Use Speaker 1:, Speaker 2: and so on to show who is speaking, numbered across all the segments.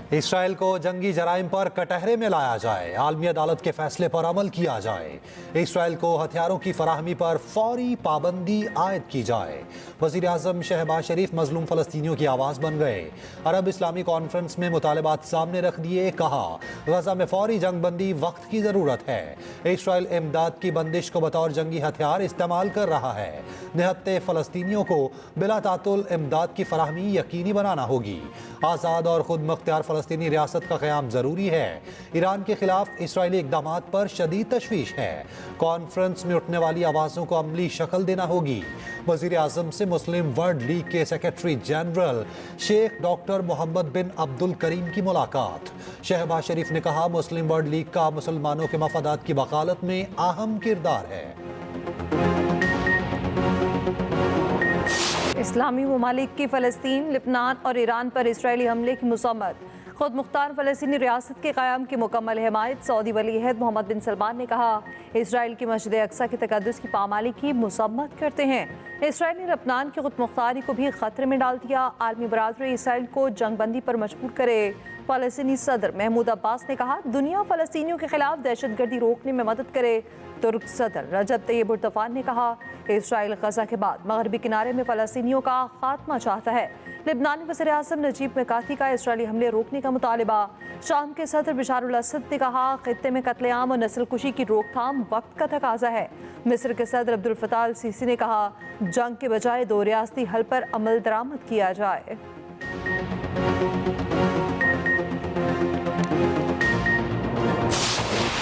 Speaker 1: Israel को जंगी जराइम पर कटहरे में लाया जाए, आलमी अदालत के फैसले पर अमल किया जाए। इसराइल को हथियारों की फराहमी पर फौरी पाबंदी आयद की जाए। वज़ीर आज़म शहबाज शरीफ मजलूम फ़लस्तीनियों की आवाज़ बन गए। अरब इस्लामी कॉन्फ्रेंस में मुतालबात सामने रख दिए, कहा गजा में फौरी जंग बंदी वक्त की ज़रूरत है। इसराइल इमदाद की बंदिश को बतौर जंगी हथियार इस्तेमाल कर रहा है। निहत्ते फ़लस्तीनियों को बिला तातुल इमदाद की फराहमी यकीनी बनाना होगी। आज़ाद और खुद मुख्तियार फ़लस्तीनी रियासत का क़याम ज़रूरी है। ईरान के खिलाफ इसराइली इक़दामात पर शदीद तशवीश है। कॉन्फ्रेंस में उठने वाली आवाज़ों को अमली शक्ल देना होगी। वज़ीर आज़म से मुस्लिम वर्ल्ड लीग के secretary general Sheikh doctor Mohammad bin Abdul Karim की मुलाकात। शहबाज शरीफ ने कहा मुस्लिम वर्ल्ड लीग का मुसलमानों के मफादात की वकालत में अहम किरदार है।
Speaker 2: इस्लामी ममालिक की फ़लस्तीन, लिबनान और ईरान पर इसराइली हमले की मज़म्मत। खुद मुख्तार फ़लस्तीनी रियासत के क़याम की मुकम्मल हिमायत। सऊदी वली अहद मोहम्मद बिन सलमान ने कहा इसराइल की मस्जिद अक्सा के तक़द्दुस की पामाली की मज़म्मत करते हैं। इसराइल ने लबनान की खुद मुख्तारी को भी ख़तरे में डाल दिया। आलमी बरादरी इसराइल को जंग बंदी पर मजबूर करे। फ़लस्तीनी सदर महमूद अब्बास ने कहा दुनिया फ़लस्तीनियों के खिलाफ दहशतगर्दी रोकने में मदद करे। तुर्क सदर रजब तैयब एर्दोगान ने कहा इसराइल गजा के बाद मगरबी किनारे में फ़लस्तीनियों का खात्मा चाहता है। लिबनानी वज़ीर आज़म नजीब मिकाती का इसराइली हमले रोकने का मुतालिबा। शाम के सदर बशारुल असद ने कहा खित्ते में कत्लेआम और नस्ल कुशी की रोकथाम वक्त का तकाजा है। मिस्र के सदर अब्दुल फताह अल सीसी ने कहा जंग के बजाय दो रियासती हल पर अमल दरामद किया जाए।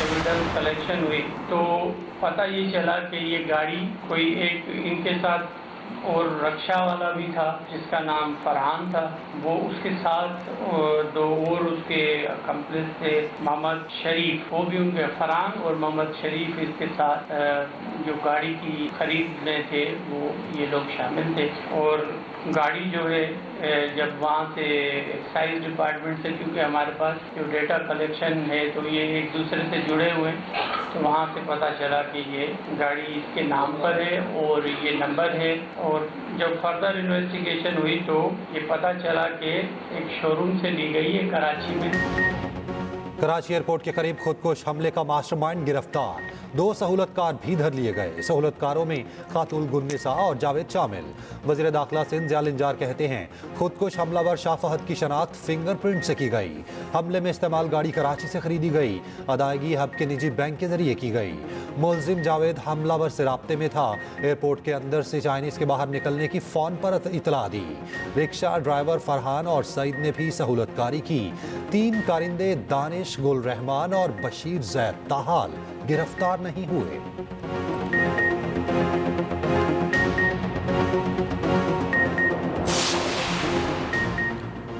Speaker 3: एविडेंस कलेक्शन हुई तो पता ये चला कि ये गाड़ी कोई एक इनके साथ और रक्षा वाला भी था जिसका नाम फरहान था, वो उसके साथ दो और उसके कंप्लिस थे मोहम्मद शरीफ, वो भी उनके फरहान और मोहम्मद शरीफ इसके साथ जो गाड़ी की खरीद में थे वो ये लोग शामिल थे। और गाड़ी जो है जब वहाँ से एक्साइज डिपार्टमेंट से, क्योंकि हमारे पास जो डेटा कलेक्शन है तो ये एक दूसरे से जुड़े हुए हैं, तो वहाँ से पता चला कि ये गाड़ी इसके नाम पर है और ये नंबर है। और जब फर्दर इन्वेस्टिगेशन हुई तो ये पता चला कि एक शोरूम से ली गई है कराची में।
Speaker 1: कराची एयरपोर्ट के करीब खुदकुश हमले का मास्टरमाइंड गिरफ्तार। 2 सहूलतकार भी धर लिए गए। सहूलतकारों में खातून गुन्निसा और जावेद शामिल। वज़ीर दाखिला सिंध ज़ियाल इंजार कहते हैं खुदकुश हमलावर शाह फहद की शनाख्त फिंगरप्रिंट से की गई। हमले में इस्तेमाल गाड़ी कराची से खरीदी गई। अदायगी हब के निजी बैंक के जरिए की गई। मुलजिम जावेद हमलावर से राब्ते में था। एयरपोर्ट के अंदर से चाइनीज के बाहर निकलने की फ़ोन पर इतला दी। रिक्शा ड्राइवर फरहान और सईद ने भी सहूलतकारी की। 3 कारिंदे दानिश, गुल रहमान और बशीर जैद ताहाल गिरफ्तार नहीं हुए।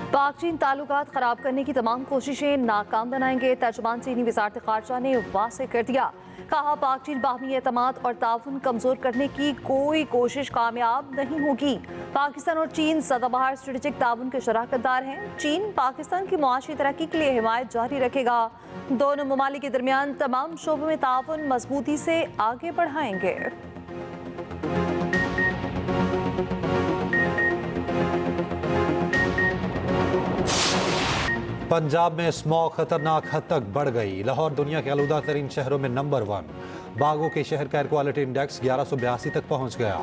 Speaker 2: पाक चीन ताल्लुकात खराब करने की तमाम कोशिशें नाकाम बनाएंगे। तर्जुमान चीनी वज़ारत ख़ारजा ने वाज़ेह कर दिया। कहा पाक चीन बाहमी एतमाद और ताउन कमज़ोर करने की कोई कोशिश कामयाब नहीं होगी। पाकिस्तान और चीन सदाबहार स्ट्रेटेजिक ताउन के शराकतदार हैं। चीन पाकिस्तान की मुआशी तरक्की के लिए हिमायत जारी रखेगा। दोनों ममालिक के दरमियान तमाम शोबों में ताउन मजबूती से आगे बढ़ाएंगे।
Speaker 1: पंजाब में स्मॉग खतरनाक हद तक बढ़ गई। लाहौर दुनिया के आलूदा तरीन शहरों में नंबर 1। बागों के शहर का एयर क्वालिटी इंडेक्स 1182 तक पहुंच गया।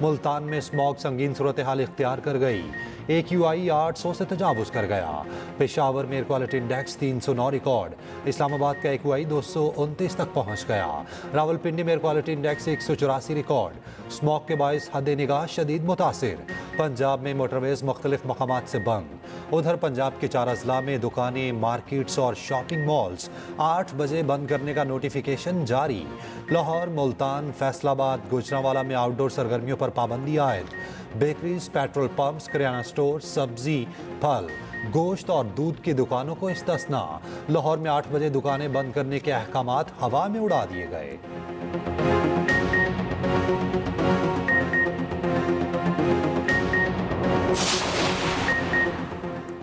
Speaker 1: मुल्तान में स्मॉग संगीन सूरत हाल इख्तियार कर गई। AQI 800 से तजावुज़ कर गया। पेशावर में air quality index 309 record. Islamabad का AQI 229 तक पहुंच गया। रावलपिंडी में air quality index 184 record. Smog के बायस हद निगाह शदीद मुतासिर। पंजाब में मोटरवेज मुख्तलिफ मकामात से बंद। उधर पंजाब के 4 अजला में दुकानें, मार्केट्स और शॉपिंग मॉल्स 8 बजे बंद करने का नोटिफिकेशन जारी। लाहौर, मुल्तान, फैसलाबाद, गुजरांवाला में आउटडोर सरगर्मियों पर पाबंदी आयद। बेकरीज, पेट्रोल पंप्स, किराना स्टोर, सब्जी, फल, गोश्त और दूध की दुकानों को इस्तिस्ना। लाहौर में 8 बजे दुकानें बंद करने के अहकामात हवा में उड़ा दिए गए।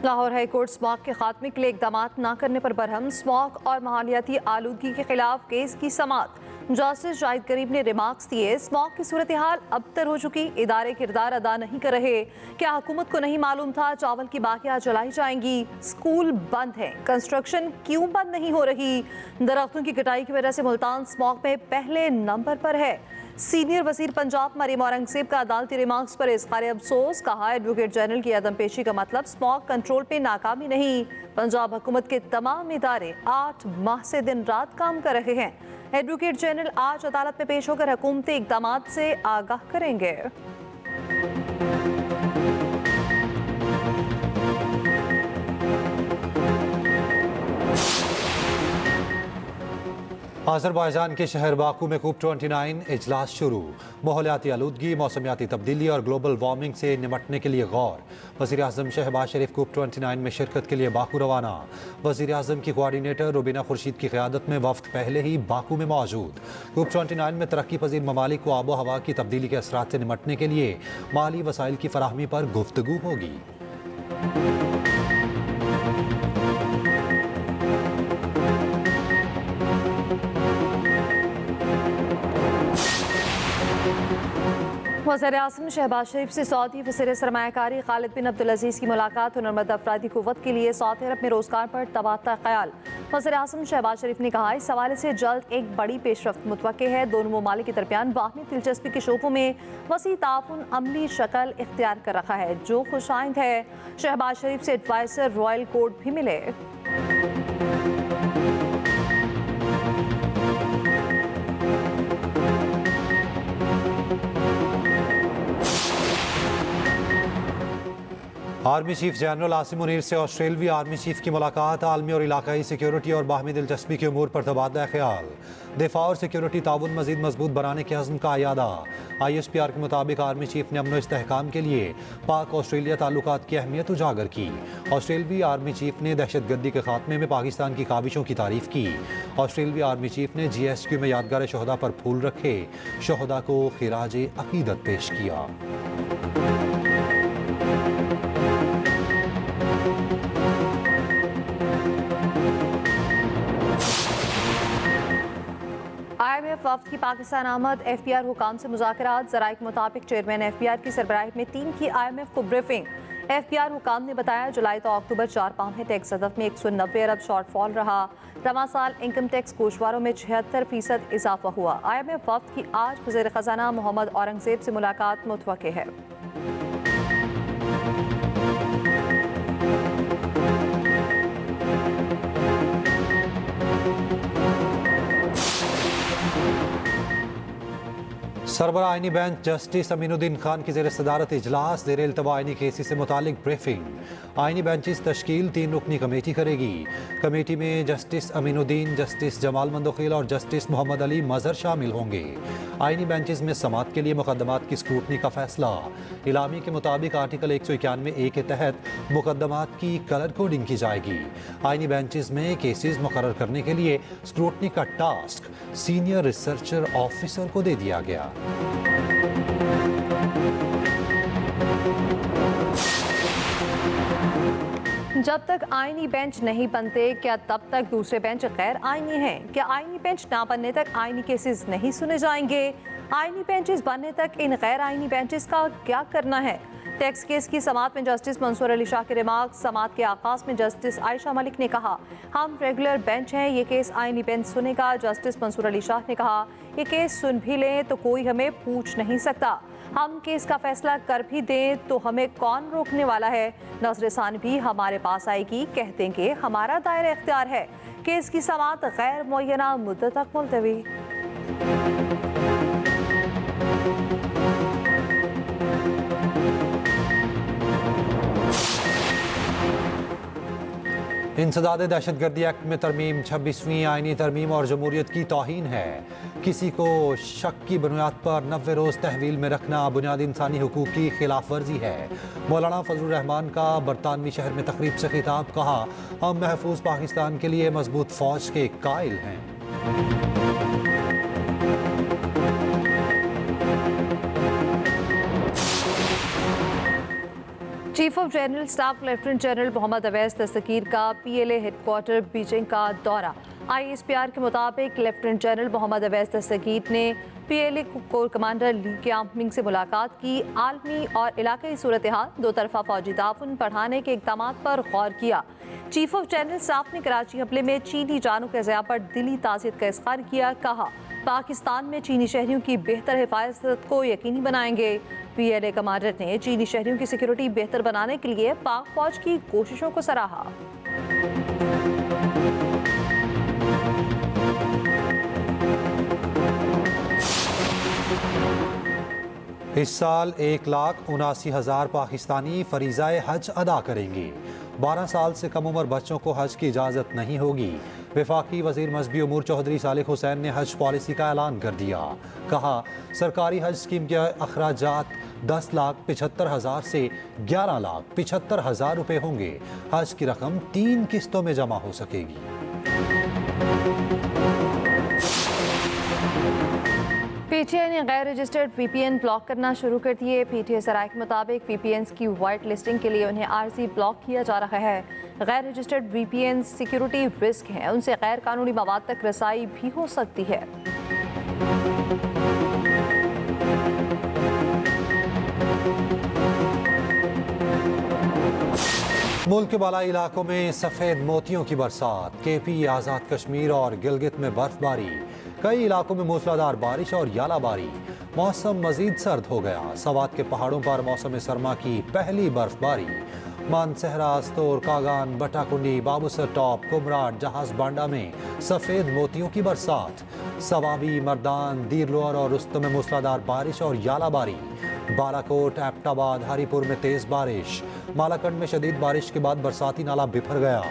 Speaker 2: लाहौर हाई कोर्ट स्मॉग के खात्मे के लिए इकदाम न करने पर बरहम। स्मॉग और माहौलियाती आलूदगी के खिलाफ केस की समाअत। जस्टिस जाहिद करीम ने रिमार्क्स दिए, स्मॉग की सूरत हाल अबतर हो चुकी, इदारे किरदार अदा नहीं कर रहे। क्या हुकूमत को नहीं मालूम था चावल की बाकियां जलाई जाएंगी? स्कूल बंद है, कंस्ट्रक्शन क्यों बंद नहीं हो रही? दरख्तों की कटाई की वजह से मुल्तान स्मॉग में पहले नंबर पर है। सीनियर वजीर पंजाब मरीम औरंगजेब का अदालती रिमार्क्स पर इज़हार अफसोस, कहा एडवोकेट जनरल की अदम पेशी का मतलब स्मॉग कंट्रोल पे नाकामी नहीं। पंजाब हुकूमत के तमाम इदारे 8 माह से दिन रात काम कर रहे हैं। एडवोकेट जनरल आज अदालत में पेश होकर हुकूमती इक़दाम से आगाह करेंगे।
Speaker 1: आज़रबाईजान के शहर बाकू में कूप 29 इजलास शुरू। माहौलियाती आलूदगी, मौसमियाती तब्दीली और ग्लोबल वार्मिंग से निपटने के लिए गौर। वज़ीर आज़म शहबाज शरीफ कूप 29 में शिरकत के लिए बाकू रवाना। वज़ीर आज़म की कोऑर्डिनेटर रुबीना खुर्शीद की क़यादत में वफ़द पहले ही बाकू में मौजूद। कूप 29 में तरक्की पजीर ममालिक को आबो हवा की तब्दीली के असरात से निपटने के लिए माली वसाइल की फराहमी पर गुफ्तगू होगी।
Speaker 2: वज़ीर-ए-आज़म शहबाज शरीफ से सऊदी वज़ीर सरमायाकारी खालिद बिन अब्दुल अज़ीज़ की मुलाकात। हुनरमंद अफरादी क़ुव्वत के लिए सऊदी अरब में रोज़गार पर तबादला ख्याल। वज़ीर-ए-आज़म शहबाज शरीफ ने कहा, इस हवाले से जल्द एक बड़ी पेशरफ्त मुतवक्के है। दोनों ममालिक के दरमियान बाहमी दिलचस्पी के शोबों में वसी ताउन अमली शक्ल इख्तियार कर रखा है, जो खुशाइंद है। शहबाज शरीफ से एडवाइज़र रॉयल कोर्ट भी मिले।
Speaker 1: Army chief general Asim Munir से ऑस्ट्रेलवी आर्मी चीफ की मुलाकात। आलमी और इलाकाई सिक्योरिटी और बाहमी दिलचस्पी के उमूर पर तबादला ख्याल। दिफा और सिक्योरिटी ताउन मजीद मजबूत बनाने के अज़्म का अयादा। ISPR के मुताबिक आर्मी चीफ ने अमन व इस्तेहकाम के लिए पाक ऑस्ट्रेलिया ताल्लुकात की अहमियत उजागर की। ऑस्ट्रेलवी आर्मी चीफ ने दहशतगर्दी के खात्मे में पाकिस्तान की काविशों की तारीफ की। ऑस्ट्रेलवी आर्मी चीफ ने GSQ में यादगार शहदा पर फूल रखे, शहदा को खिराज अकीदत पेश किया।
Speaker 2: IMF वफ़द की पाकिस्तान आमद। FPR हुकाम से मुज़ाकरात। ज़राए के मुताबिक चेयरमैन FPR की सरबराही में 3 की IMF को ब्रीफिंग। FPR हुकाम ने बताया, जुलाई तो अक्टूबर 4 माह में टैक्स हदफ में 190 अरब शॉर्टफॉल रहा। रवां साल इनकम टैक्स गोशवारों में 76% इजाफा हुआ। IMF वफ़द की आज वज़ीर ख़जाना मोहम्मद औरंगजेब से मुलाकात मुतवक्के है।
Speaker 1: सरबराह आईनी बेंच जस्टिस अमीनुद्दीन खान की ज़ेर सदारत इजलास। ज़ेर इल्तवा आईनी केसेस से मुतालिक ब्रीफिंग। आईनी बेंचेस तश्कील 3 रुकनी कमेटी करेगी। कमेटी में जस्टिस अमीनुद्दीन, जस्टिस जमाल मंदोखिल और जस्टिस मोहम्मद अली मजहर शामिल होंगे। आईनी बेंचेस में समात के लिए मुकदमात की स्क्रूटनी का फैसला। इलामी के मुताबिक आर्टिकल 191A के तहत मुकदमात की कलर कोडिंग की जाएगी। आईनी बेंचेस में केसेस मुकर्रर करने के लिए स्क्रूटनी का टास्क सीनियर रिसर्चर ऑफिसर को दे दिया गया।
Speaker 2: जब तक आईनी बेंच नहीं बनते, क्या तब तक दूसरे बेंच गैर आईनी हैं? क्या आईनी बेंच ना बनने तक आईनी केसेस नहीं सुने जाएंगे? आईनी बेंचेस बनने तक इन गैर आईनी बेंचेस का क्या करना है? टैक्स केस की समात में जस्टिस मंसूर अली शाह के रिमार्क। समात के आगाज में जस्टिस आयशा मलिक ने कहा, हम रेगुलर बेंच हैं, ये केस आईनी बेंच सुनेगा। जस्टिस मंसूर अली शाह ने कहा, ये केस सुन भी लें तो कोई हमें पूछ नहीं सकता। हम केस का फैसला कर भी दें तो हमें कौन रोकने वाला है? नजरसानी भी हमारे पास आएगी, कह देंगे हमारा दायरा इख्तियार है। केस की समात गैर मुअय्यना मुद्दत तक मुलतवी।
Speaker 1: इंसदाद दहशतगर्दी एक्ट में तरमीम 26वीं आईनी तरमीम और जमहूरियत की तौहीन है। किसी को शक की बुनियाद पर 90 रोज़ तहवील में रखना बुनियादी इंसानी हुकूक की खिलाफ वर्जी है। मौलाना फजलुर रहमान का बरतानवी शहर में तकरीब से खिताब। कहा, हम महफूज पाकिस्तान के लिए मजबूत फौज के कायल हैं।
Speaker 2: Chief of general staff lieutenant general Mohammad Awais Dastgir का PLA हेडक्वार्टर बीजिंग का दौरा। ISPR के मुताबिक लेफ्टिनेंट जनरल मोहम्मद अवैस दस्तगीर ने PLA corps commander Li Qiaoming से मुलाकात की। आलमी और इलाकाई सूरत हाल, दो तरफा फौजी ताउन बढ़ाने के इक़दाम पर गौर किया। चीफ ऑफ जनरल स्टाफ ने कराची हमले में चीनी जानों के ज़िया पर दिली ताज़ियत का इज़हार किया। कहा, पाकिस्तान में चीनी शहरियों की बेहतर हिफाजत को यकीनी बनाएंगे। PLA कमांडर ने चीनी शहरियों की सिक्योरिटी बेहतर बनाने के लिए पाक फौज की कोशिशों को सराहा।
Speaker 1: इस साल 1,79,000 पाकिस्तानी फरीज़ाए हज अदा करेंगे। 12 साल से कम उम्र बच्चों को हज की इजाज़त नहीं होगी। वफाकी वज़ीर मजहबी उमूर चौधरी सालिक हुसैन ने हज पॉलिसी का ऐलान कर दिया। कहा, सरकारी हज स्कीम के अखराजात 10,75,000 से 11,75,000 रुपये होंगे। हज की रकम 3 किस्तों में जमा हो सकेगी।
Speaker 2: PTI ने गैर रजिस्टर्ड VPN ब्लॉक करना शुरू कर दिए। PTI सराय के मुताबिक VPNs की वाइट लिस्टिंग के लिए उन्हें आर्जी ब्लॉक किया जा रहा है। गैर रजिस्टर्ड VPN सिक्योरिटी रिस्क हैं, उनसे गैर कानूनी मवाद तक रसाई भी हो सकती है।
Speaker 1: मुल्क के बालाई इलाकों में सफ़ेद मोतियों की बरसात। KP, आज़ाद कश्मीर और गिलगित में बर्फबारी। कई इलाकों में मूसलाधार बारिश और यालाबारी। मौसम मजीद सर्द हो गया। सवात के पहाड़ों पर मौसम सरमा की पहली बर्फबारी। मानसहरा, अस्तोर, कागान, बटाकुंडी, बाबूसर टॉप, कुमराट, जहाज बांडा में सफ़ेद मोतियों की बरसात। सवाबी, मर्दान, दीरलोर और रुस्तम में मूसलाधार बारिश और यालाबारी। बालाकोट, एबटाबाद, हरीपुर में तेज़ बारिश। मालाकंड में शदीद बारिश के बाद बरसाती नाला बिफर गया।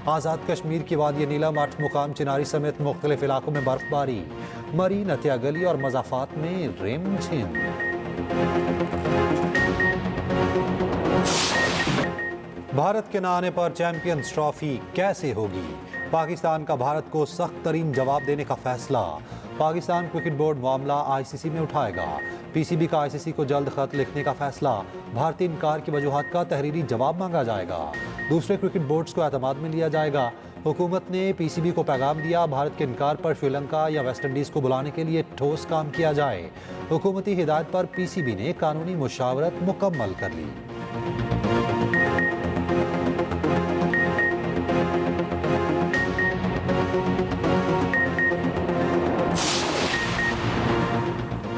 Speaker 1: आज़ाद कश्मीर की वादी नीलम, 8 मुकाम चिनारी समेत मुख्तलिफ इलाकों में बर्फबारी। मरी, नतिया गली और मजाफात में रिमझिम। भारत के न आने पर चैंपियंस ट्रॉफी कैसे होगी? पाकिस्तान का भारत को सख्त तरीन जवाब देने का फैसला। पाकिस्तान क्रिकेट बोर्ड मामला ICC में उठाएगा। PCB का ICC को जल्द खत लिखने का फैसला। भारतीय इनकार की वजूहात का तहरीरी जवाब मांगा जाएगा। दूसरे क्रिकेट बोर्ड्स को एतमाद में लिया जाएगा। हुकूमत ने PCB को पैगाम दिया, भारत के इनकार पर श्रीलंका या वेस्ट इंडीज़ को बुलाने के लिए ठोस काम किया जाए। हुकूमती हिदायत पर PCB ने कानूनी मुशावरत मुकम्मल कर ली।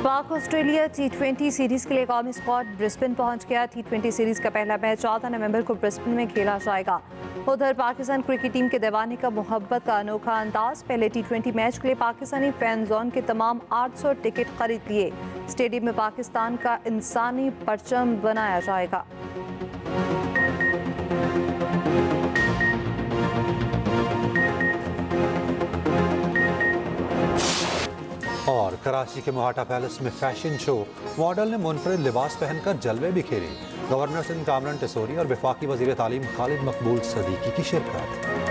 Speaker 2: पाक ऑस्ट्रेलिया T20 सीरीज के लिए कौमी स्क्वाड ब्रिस्बेन पहुंच गया। T20 सीरीज का पहला मैच 14 नवंबर को ब्रिस्बेन में खेला जाएगा। उधर पाकिस्तान क्रिकेट टीम के दीवाने का मोहब्बत का अनोखा अंदाज। पहले T20 मैच के लिए पाकिस्तानी फैन जोन के तमाम 800 टिकट खरीद लिए। स्टेडियम में पाकिस्तान का इंसानी परचम बनाया जाएगा।
Speaker 1: और कराची के मोहाटा पैलेस में फैशन शो। मॉडल ने मुनफरिद लिबास पहनकर जलवे बिखेरे। गवर्नर सिंध कामरान टेसोरी और वफाकी वजीर तालीम खालिद मकबूल सदीकी की शिरकत।